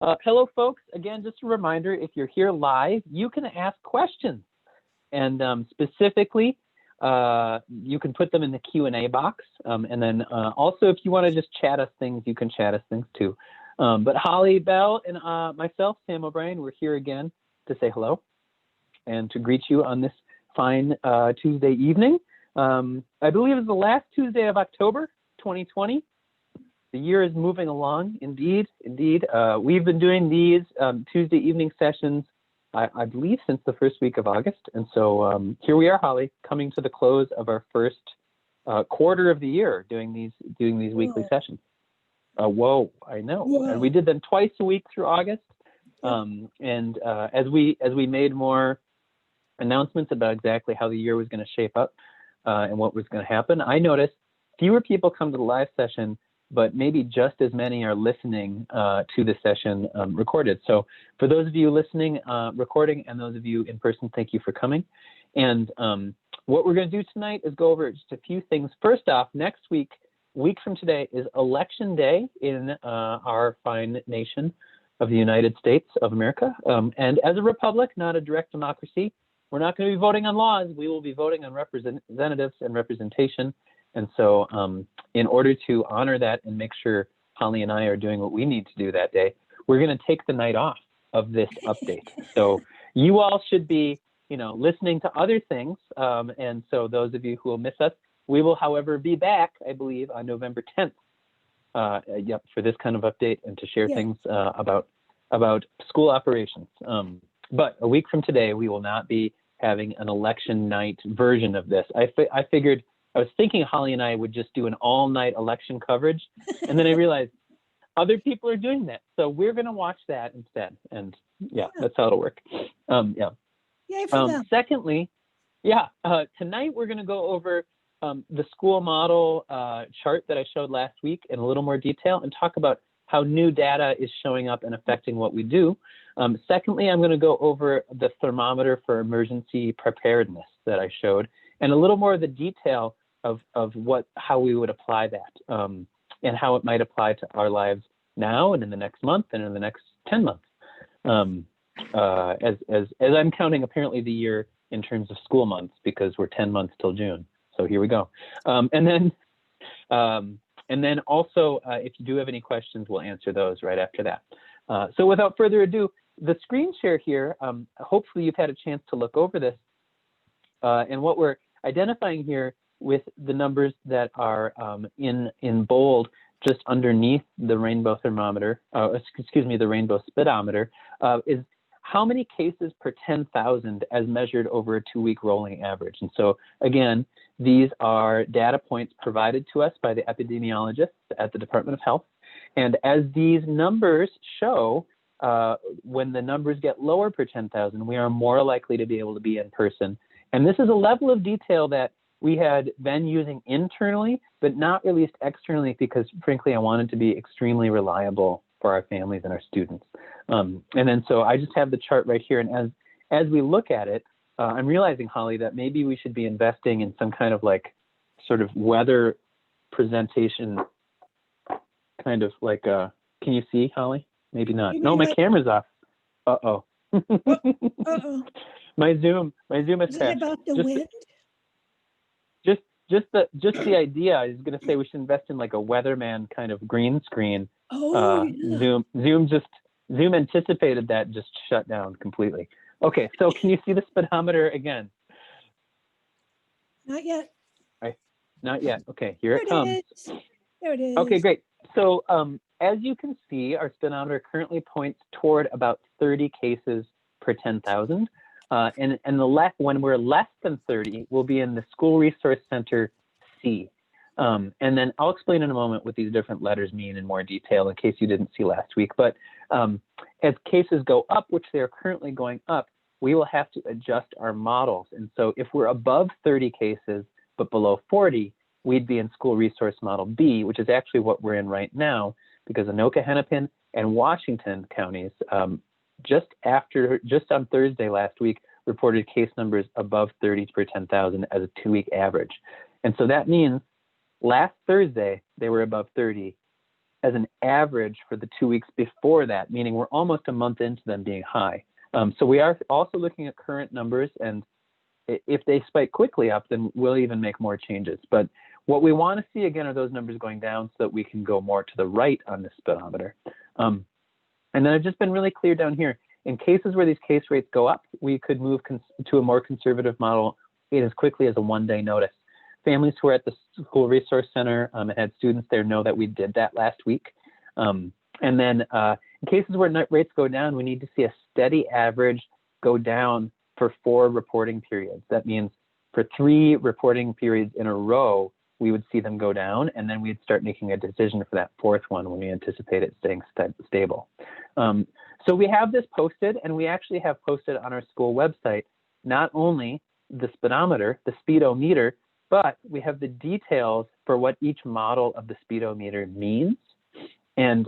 Hello, folks. Again, just a reminder, if you're here live, you can ask questions. And specifically, you can put them in the Q&A box. And then also, if you want to just chat us things, you can chat us things too. But Holly Bell and myself, Sam O'Brien, we're here again to say hello and to greet you on this fine Tuesday evening. I believe it's the last Tuesday of October, 2020. The year is moving along, indeed. We've been doing these Tuesday evening sessions, I believe, since the first week of August. And so here we are, Holly, coming to the close of our first quarter of the year doing these weekly sessions. Whoa, I know. Whoa. And we did them twice a week through August. And as we made more announcements about exactly how the year was going to shape up and what was going to happen, I noticed fewer people come to the live session, but maybe just as many are listening to the session recorded. So for those of you listening, recording, and those of you in person, thank you for coming. And what we're going to do tonight is go over just a few things. First off, next week from today, is Election Day in our fine nation of the United States of America. And as a republic, not a direct democracy, we're not going to be voting on laws. We will be voting on representatives and representation. And so in order to honor that and make sure Holly and I are doing what we need to do that day, we're going to take the night off of this update. So you all should be, listening to other things. And so those of you who will miss us, we will, however, be back, I believe, on November 10th, for this kind of update and to share things about school operations. But a week from today, we will not be having an election night version of this. I was thinking Holly and I would just do an all-night election coverage, and then I realized other people are doing that. So we're going to watch that instead. And that's how it'll work. Yay for them. Secondly, tonight we're going to go over the school model chart that I showed last week in a little more detail and talk about how new data is showing up and affecting what we do. Secondly, I'm going to go over the thermometer for emergency preparedness that I showed, and a little more of the detail of how we would apply that and how it might apply to our lives now and in the next month and in the next 10 months. As I'm counting apparently the year in terms of school months, because we're 10 months till June. So here we go. And then also, if you do have any questions, we'll answer those right after that. So without further ado, the screen share here, hopefully you've had a chance to look over this. And what we're identifying here with the numbers that are in bold just underneath the rainbow thermometer, the rainbow speedometer, is how many cases per 10,000 as measured over a 2-week rolling average. And so again, these are data points provided to us by the epidemiologists at the Department of Health. And as these numbers show, when the numbers get lower per 10,000, we are more likely to be able to be in person. And this is a level of detail that we had been using internally, but not released externally because, frankly, I wanted to be extremely reliable for our families and our students. And then so I just have the chart right here. And as we look at it, I'm realizing, Holly, that maybe we should be investing in some kind of sort of weather presentation, kind of like, can you see, Holly? Maybe not. No, my camera's off. Uh-oh. Uh-oh. My Zoom is crashed. About the wind? Just the idea. I was going to say we should invest in like a weatherman kind of green screen. Zoom anticipated that, just shut down completely. Okay, so can you see the speedometer again? Not yet. Not yet. Okay, here it comes. There it is. Okay, great. So as you can see, our speedometer currently points toward about 30 cases per 10,000. And when we're less than 30, we'll be in the School Resource Center C. And then I'll explain in a moment what these different letters mean in more detail in case you didn't see last week. But as cases go up, which they are currently going up, we will have to adjust our models. And so if we're above 30 cases, but below 40, we'd be in School Resource Model B, which is actually what we're in right now, because Anoka, Hennepin, and Washington counties just on Thursday last week reported case numbers above 30 per 10,000 as a 2-week average. And so that means last Thursday, they were above 30. as an average for the 2 weeks before that, meaning we're almost a month into them being high. So we are also looking at current numbers, and if they spike quickly up, then we'll even make more changes. But what we want to see, again, are those numbers going down so that we can go more to the right on this speedometer. And then I've just been really clear down here. In cases where these case rates go up, we could move to a more conservative model as quickly as a one-day notice. Families who are at the school resource center and had students there know that we did that last week. And then in cases where rates go down, we need to see a steady average go down for 4 reporting periods. That means for 3 reporting periods in a row, we would see them go down, and then we'd start making a decision for that 4th one when we anticipate it staying stable. So we have this posted, and we actually have posted on our school website not only the speedometer, the speedometer, but we have the details for what each model of the speedometer means. And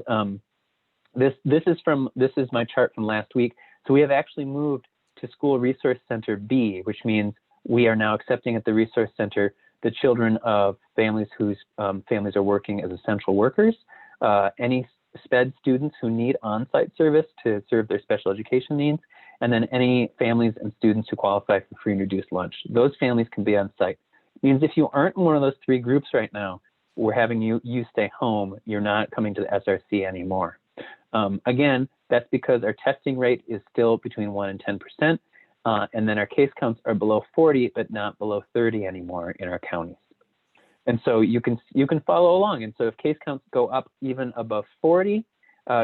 this is my chart from last week. So we have actually moved to School Resource Center B, which means we are now accepting at the Resource Center the children of families whose families are working as essential workers, any SPED students who need on-site service to serve their special education needs, and then any families and students who qualify for free and reduced lunch. Those families can be on site. It means if you aren't in one of those 3 groups right now, we're having you stay home. You're not coming to the SRC anymore. Again, that's because our testing rate is still between 1 and 10%, and then our case counts are below 40, but not below 30 anymore in our counties. And so you can follow along. And so if case counts go up even above 40,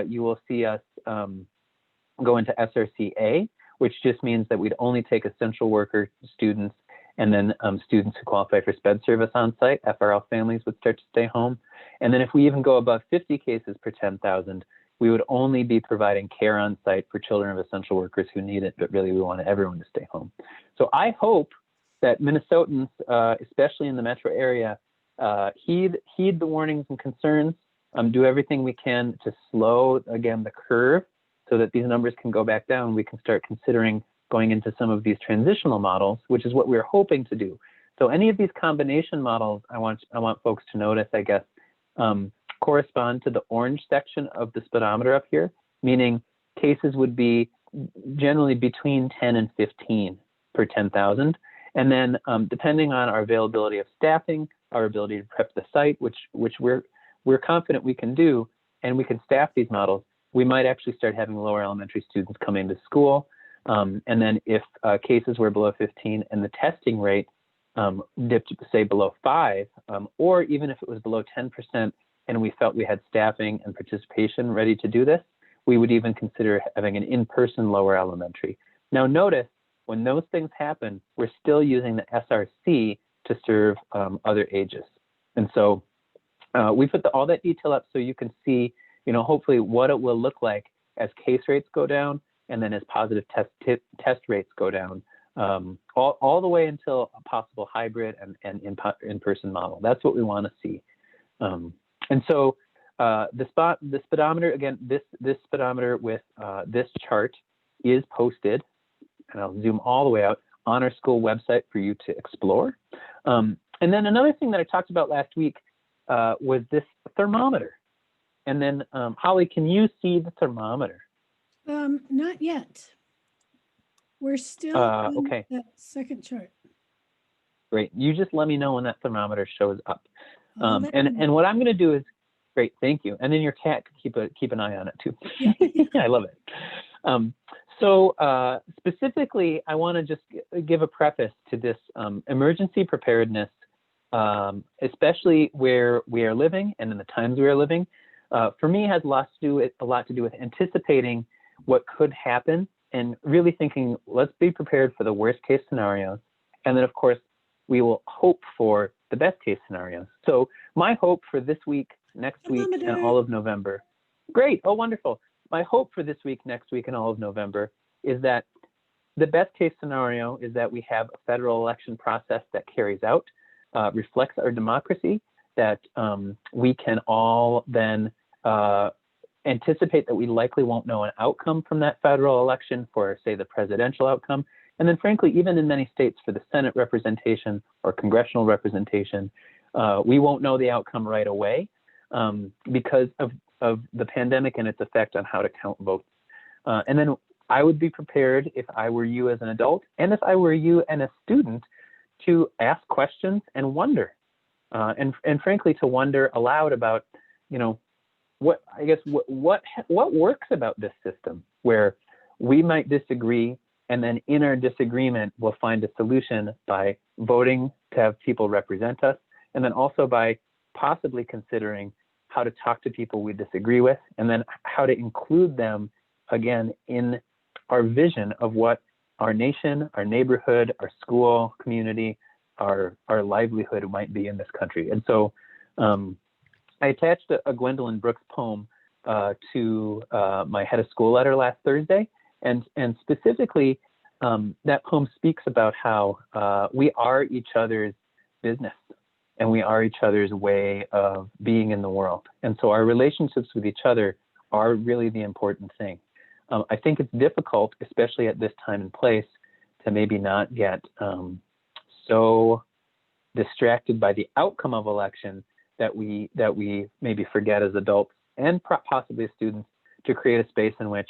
you will see us go into SRCA, which just means that we'd only take essential worker students, and then students who qualify for SPED service on site. FRL families would start to stay home. And then if we even go above 50 cases per 10,000, we would only be providing care on site for children of essential workers who need it, but really we want everyone to stay home. So I hope that Minnesotans, especially in the metro area, heed the warnings and concerns, do everything we can to slow, again, the curve so that these numbers can go back down. We can start considering going into some of these transitional models, which is what we're hoping to do. So any of these combination models, I want folks to notice, I guess, correspond to the orange section of the speedometer up here, meaning cases would be generally between 10 and 15 per 10,000. And then depending on our availability of staffing, our ability to prep the site, which we're confident we can do, and we can staff these models, we might actually start having lower elementary students come into school. And then if cases were below 15 and the testing rate dipped, say, below 5, or even if it was below 10% and we felt we had staffing and participation ready to do this, we would even consider having an in-person lower elementary. Now notice, when those things happen, we're still using the SRC to serve other ages. And so we put all that detail up so you can see, hopefully what it will look like as case rates go down and then as positive test rates go down, all the way until a possible hybrid and in-person model. That's what we want to see. And so the speedometer, again, this speedometer with this chart is posted, and I'll zoom all the way out, on our school website for you to explore. And then another thing that I talked about last week was this thermometer. And then Holly, can you see the thermometer? Not yet. We're still on okay. that second chart. Great. You just let me know when that thermometer shows up. And what I'm going to do is, great, thank you. And then your cat can keep an eye on it too. Yeah. I love it. So specifically, I want to just give a preface to this emergency preparedness, especially where we are living and in the times we are living. For me, has a lot to do with anticipating what could happen and really thinking, let's be prepared for the worst case scenarios. And then, of course, we will hope for the best case scenarios. So my hope for this week, next week, and all of November. Great. Oh, wonderful. My hope for this week, next week, and all of November is that the best case scenario is that we have a federal election process that carries out, reflects our democracy, that we can all then anticipate that we likely won't know an outcome from that federal election for, say, the presidential outcome. And then, frankly, even in many states for the Senate representation or congressional representation, we won't know the outcome right away. because of the pandemic and its effect on how to count votes. And then I would be prepared, if I were you as an adult, and if I were you and a student, to ask questions and wonder, and frankly, to wonder aloud about, what works about this system, where we might disagree, and then in our disagreement, we'll find a solution by voting to have people represent us, and then also by possibly considering how to talk to people we disagree with, and then how to include them again in our vision of what our nation, our neighborhood, our school community, our livelihood might be in this country. And so I attached a Gwendolyn Brooks poem to my head of school letter last Thursday. And specifically, that poem speaks about how we are each other's business, and we are each other's way of being in the world. And so our relationships with each other are really the important thing. I think it's difficult, especially at this time and place, to maybe not get so distracted by the outcome of election that we maybe forget as adults and possibly as students to create a space in which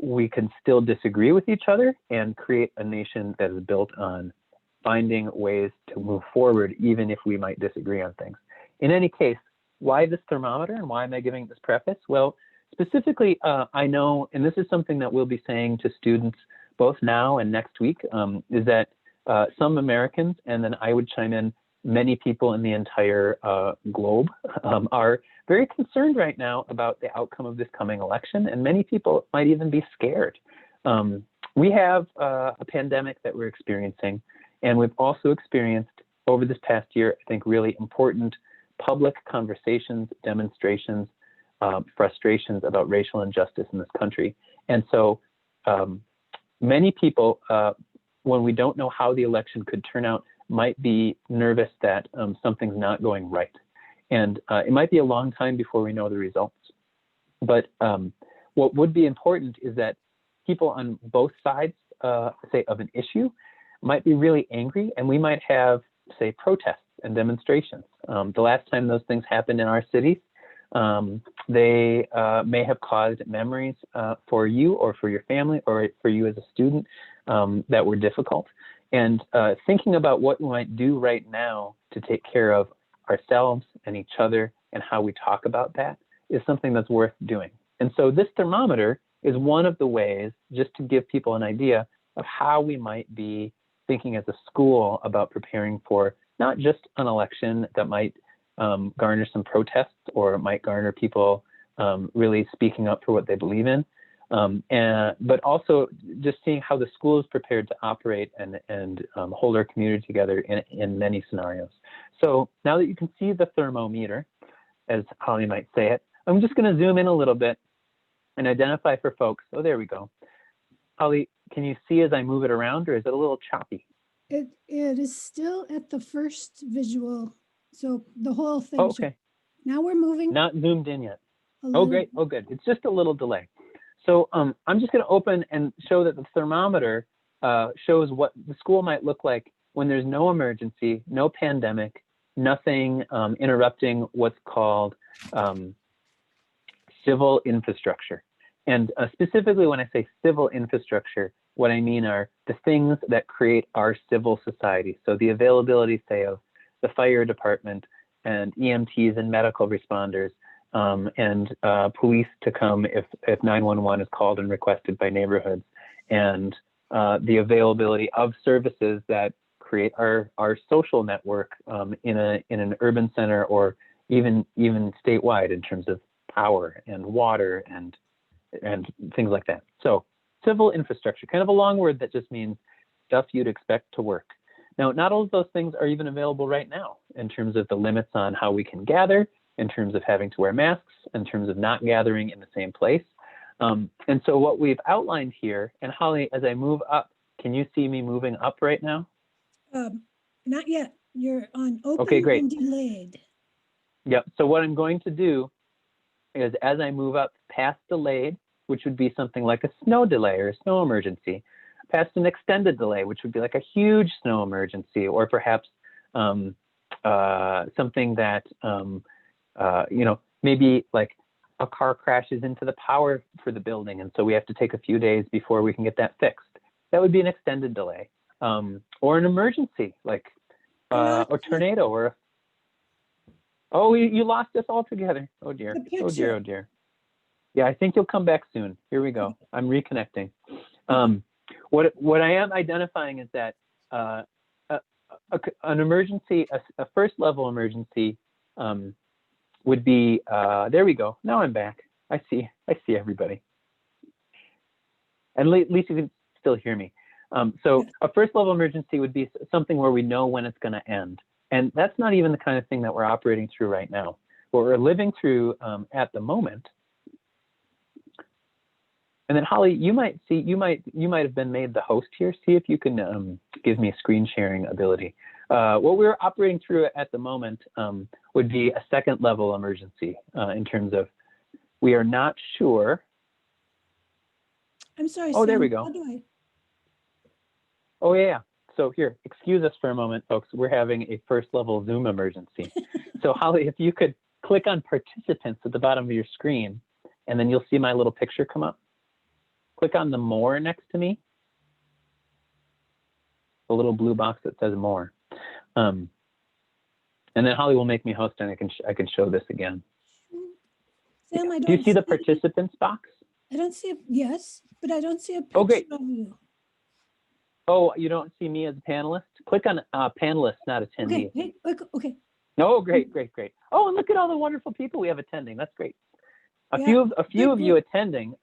we can still disagree with each other and create a nation that is built on finding ways to move forward, even if we might disagree on things. In any case, why this thermometer and why am I giving this preface? Well, specifically, I know, and this is something that we'll be saying to students both now and next week, is that some Americans, and then I would chime in, many people in the entire globe are very concerned right now about the outcome of this coming election, and many people might even be scared. We have a pandemic that we're experiencing, and we've also experienced over this past year, I think, really important public conversations, demonstrations, frustrations about racial injustice in this country. And so many people, when we don't know how the election could turn out, might be nervous that something's not going right. And it might be a long time before we know the results. But what would be important is that people on both sides, say, of an issue might be really angry, and we might have, say, protests and demonstrations. The last time those things happened in our cities, they may have caused memories for you or for your family or for you as a student that were difficult. And thinking about what we might do right now to take care of ourselves and each other and how we talk about that is something that's worth doing. And so this thermometer is one of the ways, just to give people an idea of how we might be thinking as a school about preparing for not just an election that might garner some protests or might garner people really speaking up for what they believe in, but also just seeing how the school is prepared to operate and hold our community together in many scenarios. So now that you can see the thermometer, as Holly might say it, I'm just going to zoom in a little bit and identify for folks. Oh, there we go. Holly, can you see as I move it around, or is it a little choppy? It is still at the first visual, so the whole thing. Oh, okay. Now we're moving. Not zoomed in yet. Oh, great. Oh, good. It's just a little delay. So I'm just going to open and show that the thermometer shows what the school might look like when there's no emergency, no pandemic, nothing interrupting what's called civil infrastructure. And specifically when I say civil infrastructure, what I mean are the things that create our civil society. So the availability, say, of the fire department and EMTs and medical responders, and police to come if 911 is called and requested by neighborhoods, and the availability of services that create our social network in an urban center or even statewide in terms of power and water and things like that. So civil infrastructure, kind of a long word that just means stuff you'd expect to work. Now, not all of those things are even available right now in terms of the limits on how we can gather, in terms of having to wear masks, in terms of not gathering in the same place. And so what we've outlined here, and Holly, as I move up, can you see me moving up right now? Not yet. You're on open Okay, great. and delayed. Yep. So what I'm going to do is as I move up past delayed, which would be something like a snow delay or a snow emergency, past an extended delay, which would be like a huge snow emergency, or perhaps something that Maybe like a car crashes into the power for the building, and so we have to take a few days before we can get that fixed. That would be an extended delay. Or an emergency, like a tornado, or you lost us altogether. Oh dear. Oh dear. Oh dear. Yeah, I think you'll come back soon. Here we go. I'm reconnecting. What I am identifying is that an emergency, a first level emergency, would be. There we go. Now I'm back. I see everybody. And at least you can still hear me. So a first level emergency would be something where we know when it's going to end. And that's not even the kind of thing that we're operating through right now. What we're living through at the moment. And then Holly, you might have been made the host here. See if you can give me a screen sharing ability. What we're operating through at the moment would be a second level emergency in terms of we are not sure. I'm sorry. Oh, Sam, there we go. how do I? Oh yeah. So here, excuse us for a moment, folks. We're having a first level Zoom emergency. So Holly, if you could click on participants at the bottom of your screen, and then you'll see my little picture come up. Click on the more next to me. The little blue box that says more. And then Holly will make me host, and I can show this again. Sam, I don't Do you see the participants box? I don't see yes, but I don't see a picture of you. Oh, you don't see me as a panelist? Click on panelist, not attendee. Okay. Oh, great. Oh, and look at all the wonderful people we have attending. That's great. A few of you attending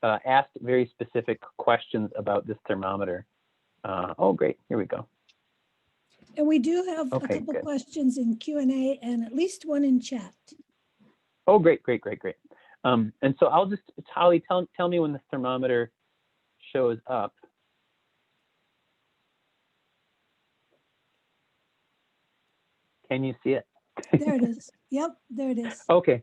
asked very specific questions about this thermometer. Oh, great. Here we go. And we do have a couple questions in Q&A and at least one in chat. Oh, great. And so I'll just, Holly, tell me when the thermometer shows up. Can you see it? There it is. Yep, there it is. Okay,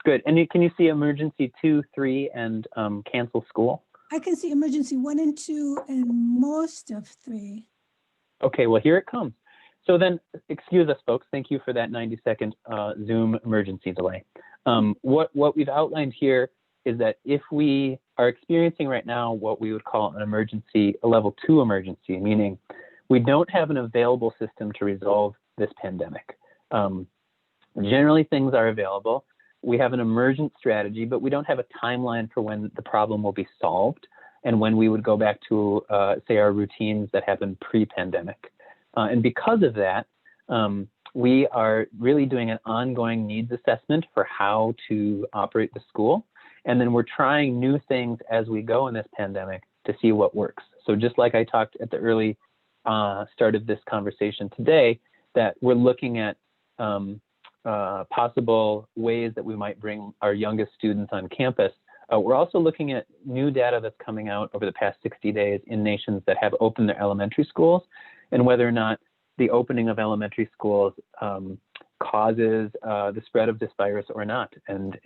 good. And can you see emergency 2, 3, and cancel school? I can see emergency 1 and 2 and most of 3. Okay, well, here it comes. So then, excuse us, folks. Thank you for that 90-second Zoom emergency delay. What we've outlined here is that if we are experiencing right now what we would call an emergency, a level 2 emergency, meaning we don't have an available system to resolve this pandemic. Generally, things are available. We have an emergent strategy, but we don't have a timeline for when the problem will be solved and when we would go back to, say, our routines that happened pre-pandemic. And because of that, we are really doing an ongoing needs assessment for how to operate the school. And then we're trying new things as we go in this pandemic to see what works. So just like I talked at the early start of this conversation today, that we're looking at possible ways that we might bring our youngest students on campus. We're also looking at new data that's coming out over the past 60 days in nations that have opened their elementary schools, and whether or not the opening of elementary schools causes the spread of this virus or not, and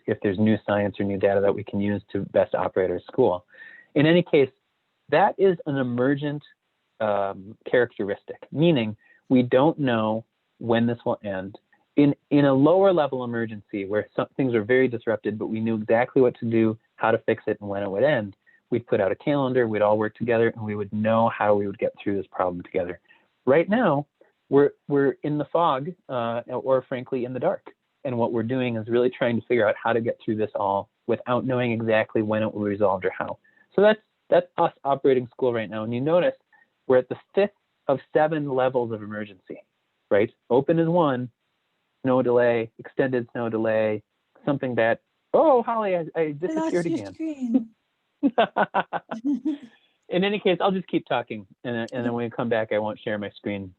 if there's new science or new data that we can use to best operate our school. In any case, that is an emergent characteristic, meaning we don't know when this will end. In a lower level emergency where some things are very disrupted, but we knew exactly what to do, how to fix it, and when it would end, we'd put out a calendar, we'd all work together, and we would know how we would get through this problem together. Right now, we're in the fog, or frankly, in the dark. And what we're doing is really trying to figure out how to get through this all without knowing exactly when it will be resolved or how. So that's us operating school right now. And you notice we're at the 5th of 7 levels of emergency, right? Open is 1, snow delay, extended snow delay, something bad. Oh, Holly, I disappeared again. In any case, I'll just keep talking, and then when we come back, I won't share my screen.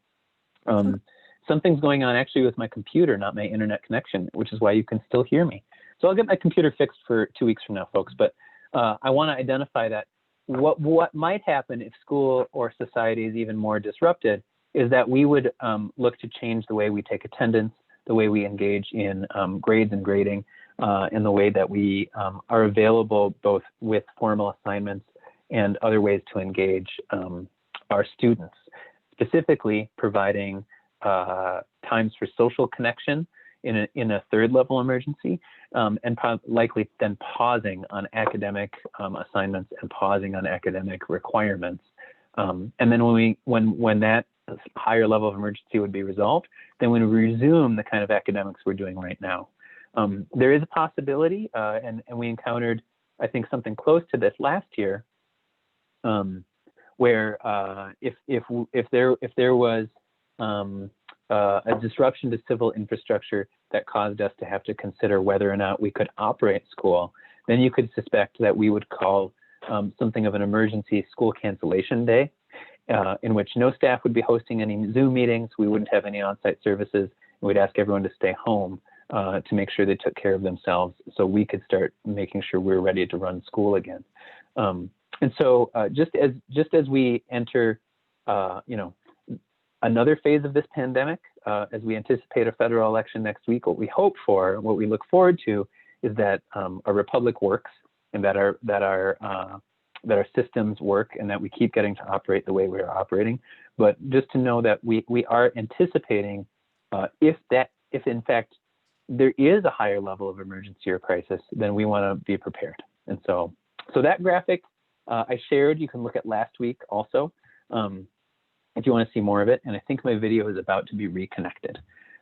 Something's going on actually with my computer, not my internet connection, which is why you can still hear me. So I'll get my computer fixed for 2 weeks from now, folks. But I want to identify that what might happen if school or society is even more disrupted is that we would look to change the way we take attendance, the way we engage in grades and grading, and the way that we are available both with formal assignments and other ways to engage our students, specifically providing times for social connection in a third level emergency, and likely then pausing on academic assignments and pausing on academic requirements. And then when that higher level of emergency would be resolved, then we resume the kind of academics we're doing right now. There is a possibility, and we encountered, I think, something close to this last year, where if there was a disruption to civil infrastructure that caused us to have to consider whether or not we could operate school, then you could suspect that we would call something of an emergency school cancellation day, in which no staff would be hosting any Zoom meetings. We wouldn't have any on-site services. We'd ask everyone to stay home to make sure they took care of themselves, so we could start making sure we were ready to run school again. And so just as we enter, another phase of this pandemic, as we anticipate a federal election next week, what we hope for, what we look forward to, is that our republic works, and that our systems work, and that we keep getting to operate the way we are operating. But just to know that we are anticipating if in fact there is a higher level of emergency or crisis, then we want to be prepared. And so that graphic I shared, you can look at last week also, if you want to see more of it. And I think my video is about to be reconnected.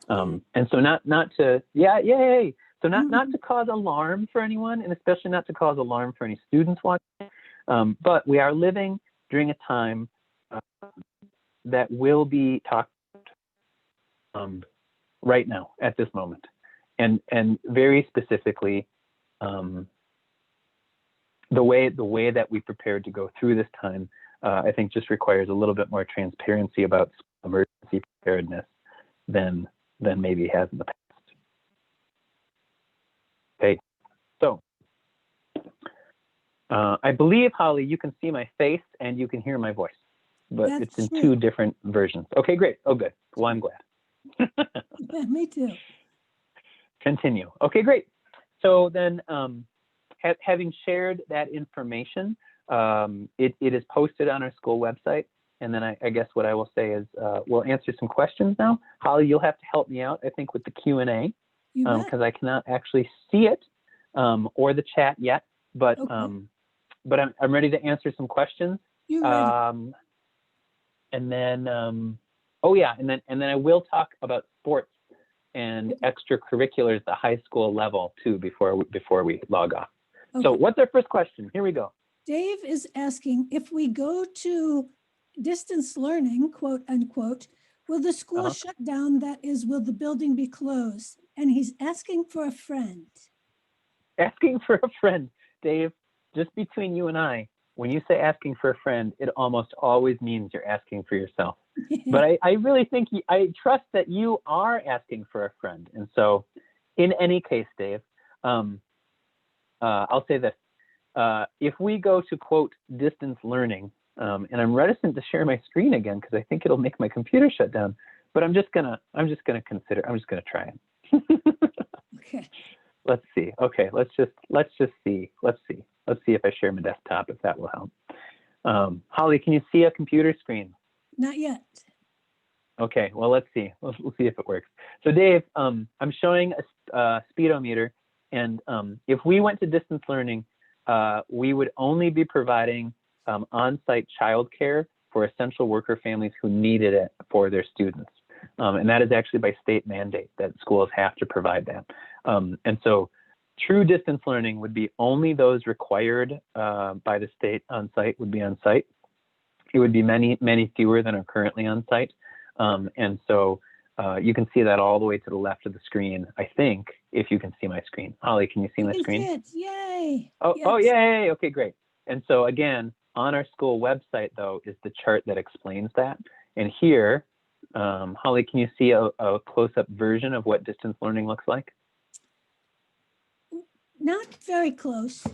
And so not to, yay. So not to cause alarm for anyone, and especially not to cause alarm for any students watching, but we are living during a time that will be talked about right now at this moment. And very specifically, the way that we prepared to go through this time, I think just requires a little bit more transparency about emergency preparedness than maybe has in the past. Okay, so I believe, Holly, you can see my face and you can hear my voice, but it's in two different versions. Okay, great. Oh, good. Well, I'm glad. Yeah, me too. Continue. Okay, great. So then, having shared that information, it is posted on our school website. And then I guess what I will say is we'll answer some questions now. Holly, you'll have to help me out, I think, with the Q&A, because I cannot actually see it or the chat yet. But okay. But I'm ready to answer some questions. You're ready. And then and then I will talk about sports and extracurriculars at the high school level too before we log off. Okay. So what's our first question? Here we go. Dave is asking, if we go to distance learning, quote unquote, will the school shut down? That is, will the building be closed? And he's asking for a friend. Asking for a friend, Dave, just between you and I, when you say asking for a friend, it almost always means you're asking for yourself. But I really think, I trust that you are asking for a friend. And so in any case, Dave, I'll say this. If we go to, quote, distance learning, and I'm reticent to share my screen again because I think it'll make my computer shut down, but I'm just gonna try it. Okay. Let's see. Okay, let's just see. Let's see if I share my desktop, if that will help. Holly, can you see a computer screen? Not yet. Okay, well, let's see. We'll see if it works. So Dave, I'm showing a speedometer, and if we went to distance learning, we would only be providing on-site childcare for essential worker families who needed it for their students. And that is actually by state mandate that schools have to provide that. And so true distance learning would be only those required by the state on-site would be on-site. It would be many, many fewer than are currently on-site. And so you can see that all the way to the left of the screen, I think, if you can see my screen. Holly, can you see my screen? See it. Yay. Oh, yes. Oh, yay. Okay, great. And so again, on our school website, though, is the chart that explains that. And here, Holly, can you see a close-up version of what distance learning looks like? Not very close.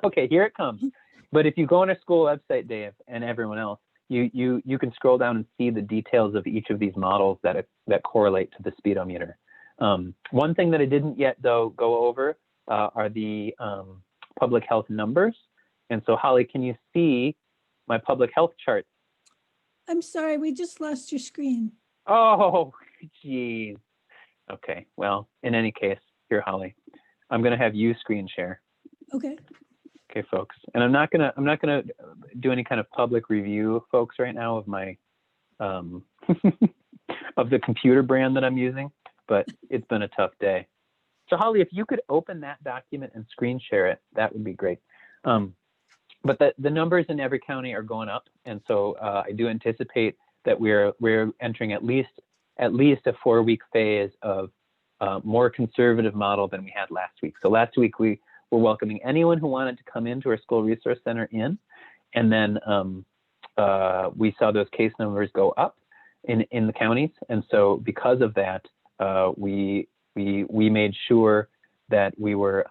Okay, here it comes. But if you go on our school website, Dave, and everyone else, you can scroll down and see the details of each of these models that correlate to the speedometer. One thing that I didn't yet, though, go over are the public health numbers. And so, Holly, can you see my public health chart? I'm sorry, we just lost your screen. Oh, geez. Okay. Well, in any case, here, Holly, I'm going to have you screen share. Okay. Okay, folks. And I'm not gonna do any kind of public review, folks, right now of my of the computer brand that I'm using, but it's been a tough day. So Holly, if you could open that document and screen share it, that would be great. But the numbers in every county are going up, and so I do anticipate that we're entering at least a 4-week phase of more conservative model than we had last week. So last week we were welcoming anyone who wanted to come into our school resource center in, and then we saw those case numbers go up in the counties, and so because of that, we made sure that we were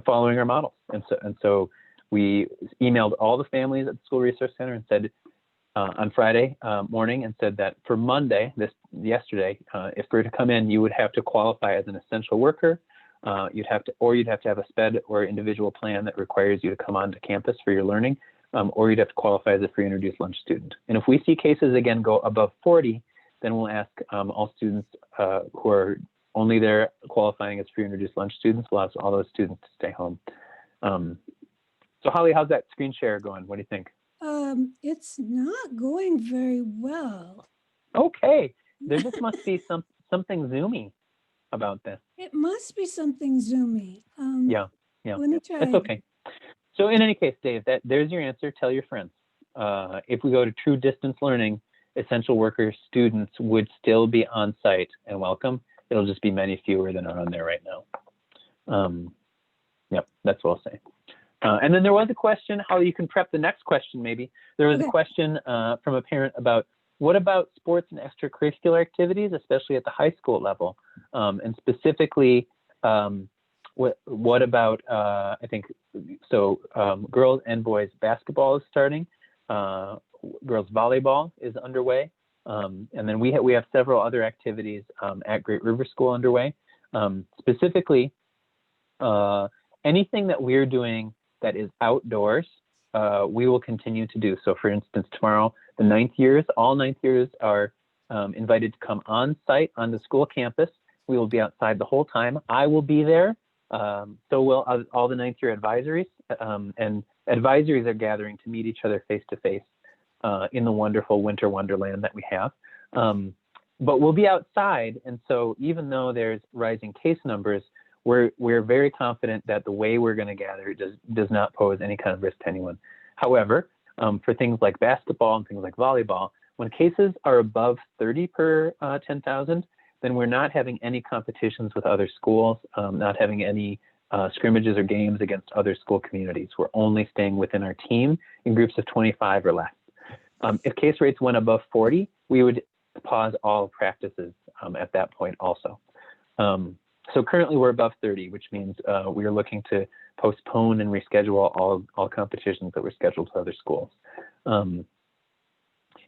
following our models, and so we emailed all the families at the school resource center and said on Friday morning and said that for Monday, yesterday, if we were to come in, you would have to qualify as an essential worker. You'd have to have a SPED or individual plan that requires you to come onto campus for your learning, or you'd have to qualify as a free and reduced lunch student. And if we see cases again go above 40, then we'll ask all students who are only there qualifying as free and reduced lunch students. We'll ask all those students to stay home. So Holly, how's that screen share going? What do you think? It's not going very well. Okay, there just must be something zoomy about this. It must be something zoomy. Yeah. Let me try. That's okay. So in any case, Dave, there's your answer. Tell your friends. If we go to true distance learning, essential worker students would still be on site and welcome. It'll just be many fewer than are on there right now. Yep, that's what I'll say. And then there was a question, how you can prep the next question maybe. There was a question from a parent about what about sports and extracurricular activities, especially at the high school level? And specifically, what about, I think, so girls and boys basketball is starting, girls volleyball is underway, and then we have several other activities at Great River School underway. Specifically, anything that we're doing that is outdoors, we will continue to do. So for instance, tomorrow, the all ninth years are invited to come on site on the school campus. We will be outside the whole time. I will be there. So will all the ninth year advisories, and advisories are gathering to meet each other face to face in the wonderful winter wonderland that we have. But we'll be outside. And so even though there's rising case numbers, we're very confident that the way we're going to gather does not pose any kind of risk to anyone. However, for things like basketball and things like volleyball, when cases are above 30 per 10,000, then we're not having any competitions with other schools, not having any scrimmages or games against other school communities. We're only staying within our team in groups of 25 or less. If case rates went above 40, we would pause all practices at that point also. So currently we're above 30, which means we are looking to postpone and reschedule all competitions that were scheduled to other schools.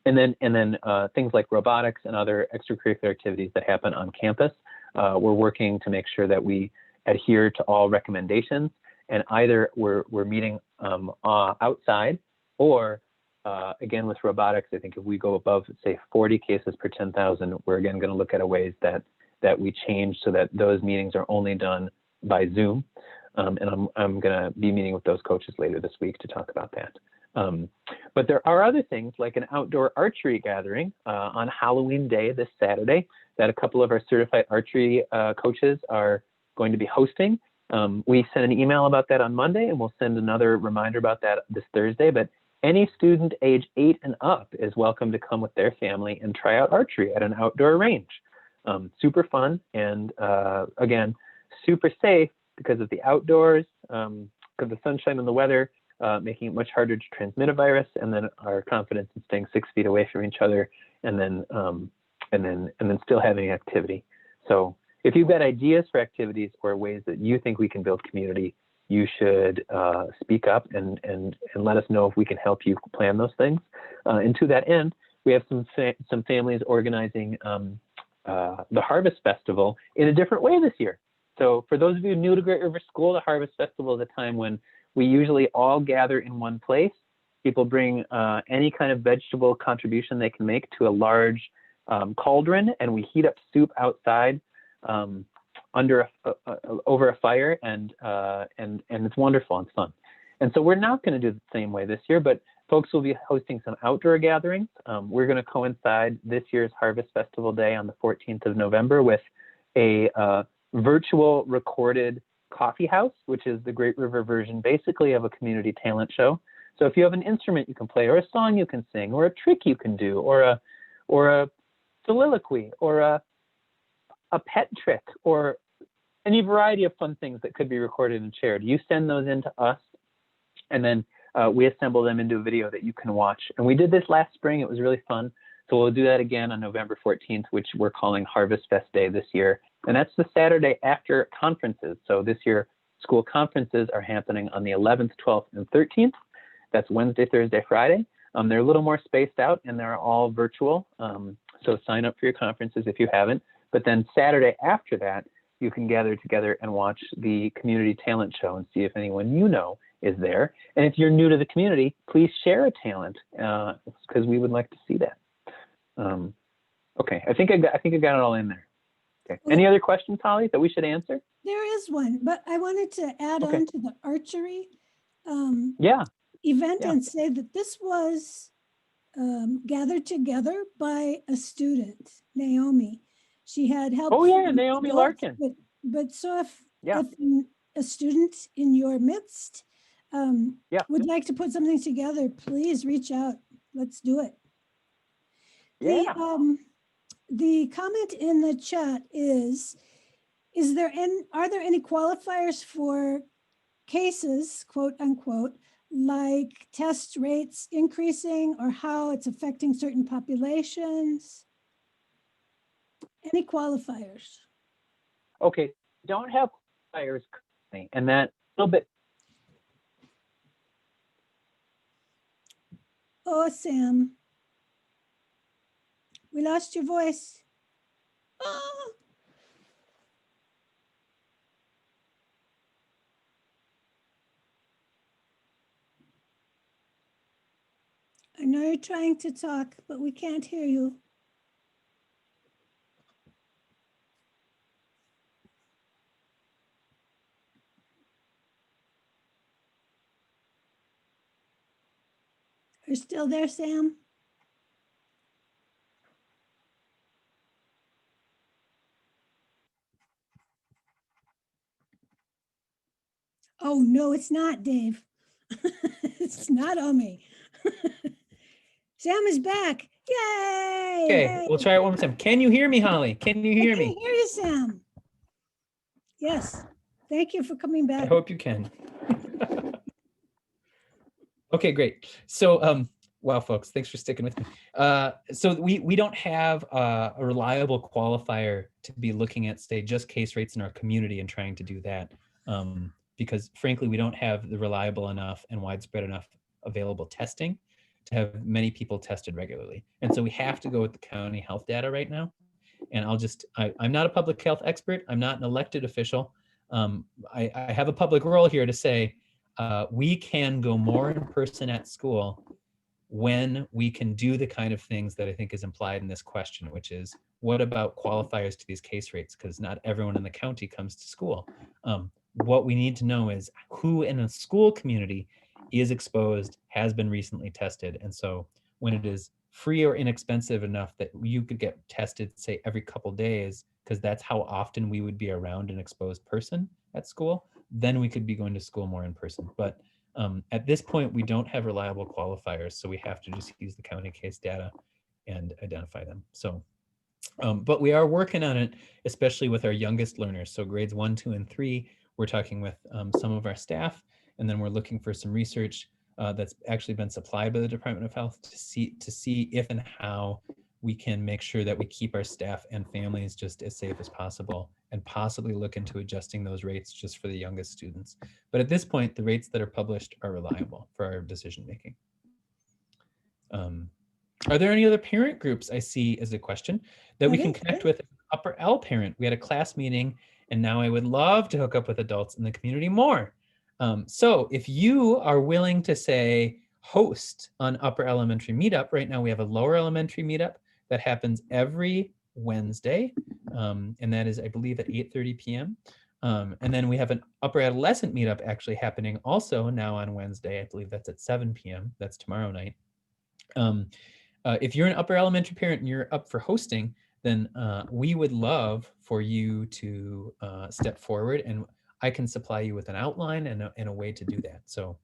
And then things like robotics and other extracurricular activities that happen on campus, we're working to make sure that we adhere to all recommendations, and either we're meeting outside, or again with robotics, I think if we go above, say, 40 cases per 10,000, we're again going to look at ways that we change so that those meetings are only done by Zoom. And I'm going to be meeting with those coaches later this week to talk about that. But there are other things like an outdoor archery gathering on Halloween Day this Saturday that a couple of our certified archery coaches are going to be hosting. We sent an email about that on Monday, and we'll send another reminder about that this Thursday. But any student age 8 and up is welcome to come with their family and try out archery at an outdoor range. Super fun, and again, super safe because of the outdoors, because the sunshine and the weather, making it much harder to transmit a virus, and then our confidence in staying 6 feet away from each other, and then still having activity. So if you've got ideas for activities or ways that you think we can build community, you should speak up and let us know if we can help you plan those things. And to that end, we have some families organizing the Harvest Festival in a different way this year. So for those of you new to Great River School, the Harvest Festival is a time when we usually all gather in one place People bring any kind of vegetable contribution they can make to a large cauldron, and we heat up soup outside under over a fire, and it's wonderful and fun. And so we're not going to do the same way this year, but folks will be hosting some outdoor gatherings. We're going to coincide this year's Harvest Festival Day on the 14th of November with a virtual recorded coffee house, which is the Great River version basically of a community talent show. So if you have an instrument you can play, or a song you can sing, or a trick you can do, or a soliloquy, or a pet trick, or any variety of fun things that could be recorded and shared, you send those in to us, and then we assemble them into a video that you can watch. And we did this last spring. It was really fun. So we'll do that again on November 14th, which we're calling Harvest Fest Day this year. And that's the Saturday after conferences. So this year, school conferences are happening on the 11th, 12th, and 13th. That's Wednesday, Thursday, Friday. They're a little more spaced out, and they're all virtual. So sign up for your conferences if you haven't. But then Saturday after that, you can gather together and watch the community talent show and see if anyone you know is there. And if you're new to the community, please share a talent, because we would like to see that. Okay, I think I got it all in there. Okay. Any other questions, Holly, that we should answer? There is one, but I wanted to add on to the archery event and say that this was gathered together by a student, Naomi. She had help. Oh yeah, Naomi adults, Larkin. But so if a student in your midst would like to put something together, please reach out. Let's do it. Yeah. The comment in the chat is are there any qualifiers for cases, quote unquote, like test rates increasing or how it's affecting certain populations? Any qualifiers? Okay, don't have qualifiers currently, and that little bit. Oh, Sam. We lost your voice. Oh. I know you're trying to talk, but we can't hear you. You're still there, Sam? Oh, no, it's not, Dave. It's not on me. Sam is back. Yay! Okay, we'll try it one more time. Can you hear me, Holly? Can you hear me? I can hear you, Sam. Yes. Thank you for coming back. I hope you can. Okay, great. So, wow, folks, thanks for sticking with me. So we don't have a reliable qualifier to be looking at, say, just case rates in our community and trying to do that. Because frankly, we don't have the reliable enough and widespread enough available testing to have many people tested regularly. And so we have to go with the county health data right now. And I'm not a public health expert. I'm not an elected official. I have a public role here to say, we can go more in person at school when we can do the kind of things that I think is implied in this question, which is, what about qualifiers to these case rates? Because not everyone in the county comes to school. What we need to know is who in a school community is exposed, has been recently tested. And so when it is free or inexpensive enough that you could get tested, say, every couple days, because that's how often we would be around an exposed person at school, then we could be going to school more in person. But at this point, we don't have reliable qualifiers, so we have to just use the county case data and identify them. So, but we are working on it, especially with our youngest learners. So grades 1, 2, and 3, we're talking with some of our staff, and then we're looking for some research that's actually been supplied by the Department of Health to see if and how we can make sure that we keep our staff and families just as safe as possible, and possibly look into adjusting those rates just for the youngest students. But at this point, the rates that are published are reliable for our decision making. Are there any other parent groups, I see as a question, that we can connect with? Upper L parent, we had a class meeting, and now I would love to hook up with adults in the community more. So if you are willing to say, host an upper elementary meetup. Right now we have a lower elementary meetup that happens every Wednesday, and that is, I believe, at 8:30 p.m. And then we have an upper adolescent meetup actually happening also now on Wednesday. I believe that's at 7 p.m. That's tomorrow night. If you're an upper elementary parent and you're up for hosting, then we would love for you to step forward, and I can supply you with an outline and a way to do that. So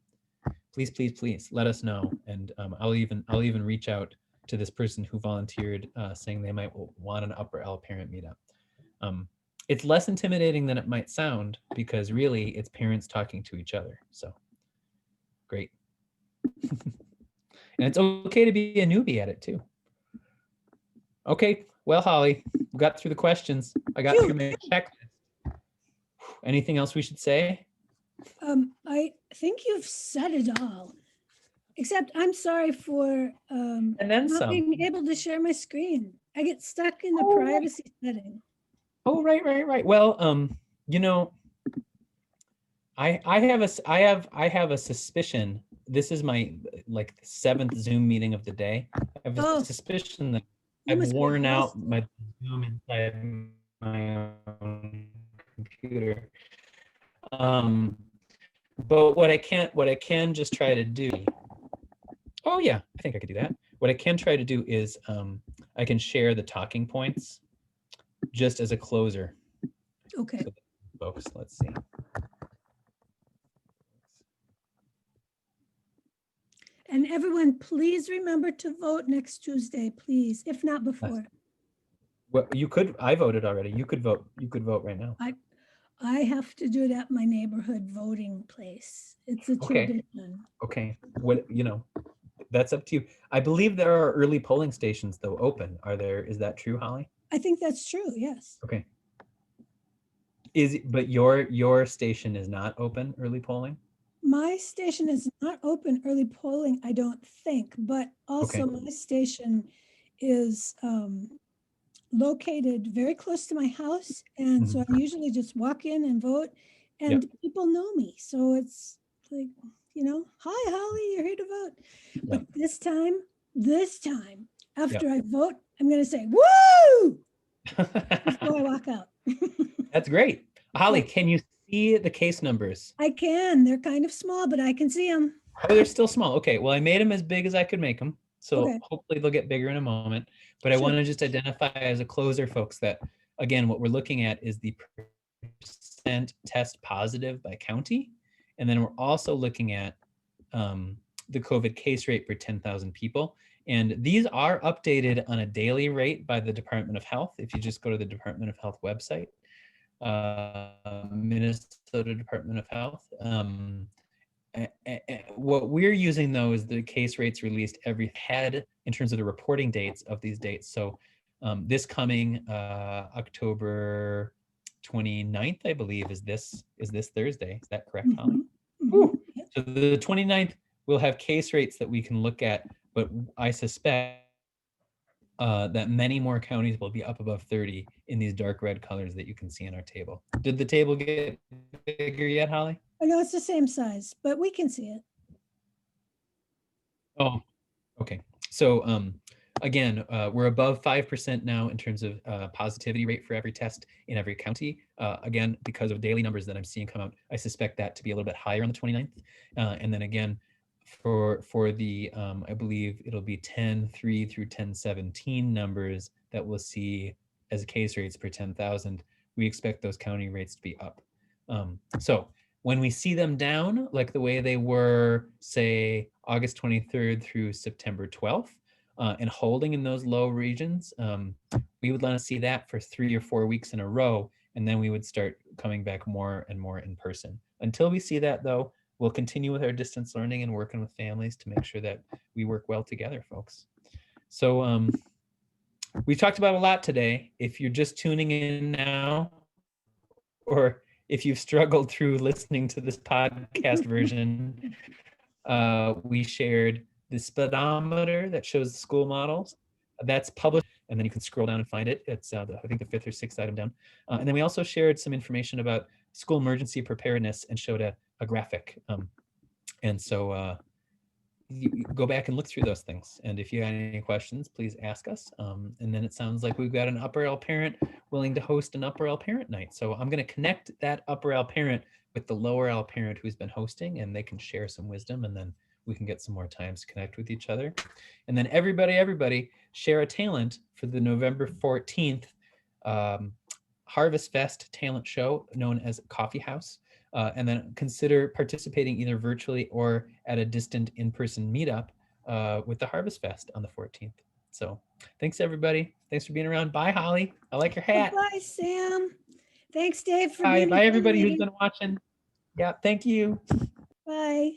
please, please, please let us know. And I'll even reach out to this person who volunteered saying they might want an upper L parent meetup. It's less intimidating than it might sound, because really it's parents talking to each other. So great. And it's okay to be a newbie at it too. Okay, well, Holly, we got through the questions. I got through my checklist. Anything else we should say? I think you've said it all, except I'm sorry for And then not some. being able to share my screen. I get stuck in the Oh, privacy setting. Oh, right. Well, you know, I have a suspicion. This is my like 7th Zoom meeting of the day. I have a suspicion that You I've must be worn out exhausted. my Zoom inside my own computer. But what I can just try to do. Oh yeah, I think I could do that. What I can try to do is I can share the talking points just as a closer. Okay. So, folks, let's see. And everyone, please remember to vote next Tuesday, please, if not before. Well, I voted already. You could vote right now. I have to do it at my neighborhood voting place. It's a tradition. Okay. That's up to you. I believe there are early polling stations though open. Is that true, Holly? I think that's true, yes. Okay. But your station is not open early polling? My station is not open early polling, I don't think, but also my station is located very close to my house. And so I usually just walk in and vote, and people know me. So it's like, hi, Holly, you're here to vote. But this time, after I vote, I'm going to say, woo, before I walk out. That's great. Holly, can you see the case numbers? I can. They're kind of small, but I can see them. Oh, they're still small. Okay. Well, I made them as big as I could make them. So hopefully they'll get bigger in a moment. But I want to just identify as a closer, folks, that again, what we're looking at is the percent test positive by county. And then we're also looking at the COVID case rate per 10,000 people. And these are updated on a daily rate by the Department of Health. If you just go to the Department of Health website, Minnesota Department of Health. What we're using though is the case rates released every head in terms of the reporting dates of these dates. So this coming October 29th, I believe, is this Thursday. Is that correct, Holly? So the 29th, we'll have case rates that we can look at, but I suspect that many more counties will be up above 30 in these dark red colors that you can see in our table. Did the table get bigger yet, Holly? I know it's the same size, but we can see it. Oh, okay. So again, we're above 5% now in terms of positivity rate for every test in every county. Again, because of daily numbers that I'm seeing come out, I suspect that to be a little bit higher on the 29th. And then again, for the, I believe it'll be 10.3 through 10.17 numbers that we'll see as case rates per 10,000. We expect those county rates to be up. So when we see them down, like the way they were, say, August 23rd through September 12th, and holding in those low regions, we would want to see that for 3 or 4 weeks in a row, and then we would start coming back more and more in person. Until we see that, though, we'll continue with our distance learning and working with families to make sure that we work well together, folks. So we've talked about a lot today. If you're just tuning in now, or if you've struggled through listening to this podcast version, we shared the speedometer that shows the school models. That's published, and then you can scroll down and find it. It's I think the 5th or 6th item down. And then we also shared some information about school emergency preparedness and showed a graphic. And so you go back and look through those things. And if you have any questions, please ask us. And then it sounds like we've got an upper L parent willing to host an upper L parent night. So I'm going to connect that upper L parent with the lower L parent who's been hosting, and they can share some wisdom, and then we can get some more times to connect with each other. And then everybody share a talent for the November 14th Harvest Fest talent show known as Coffee House. And then consider participating either virtually or at a distant in-person meetup with the Harvest Fest on the 14th. So thanks, everybody. Thanks for being around. Bye, Holly. I like your hat. Bye, Sam. Thanks, Dave, for Bye, being bye, everybody who's accommodating. been watching. Yeah, thank you. Bye.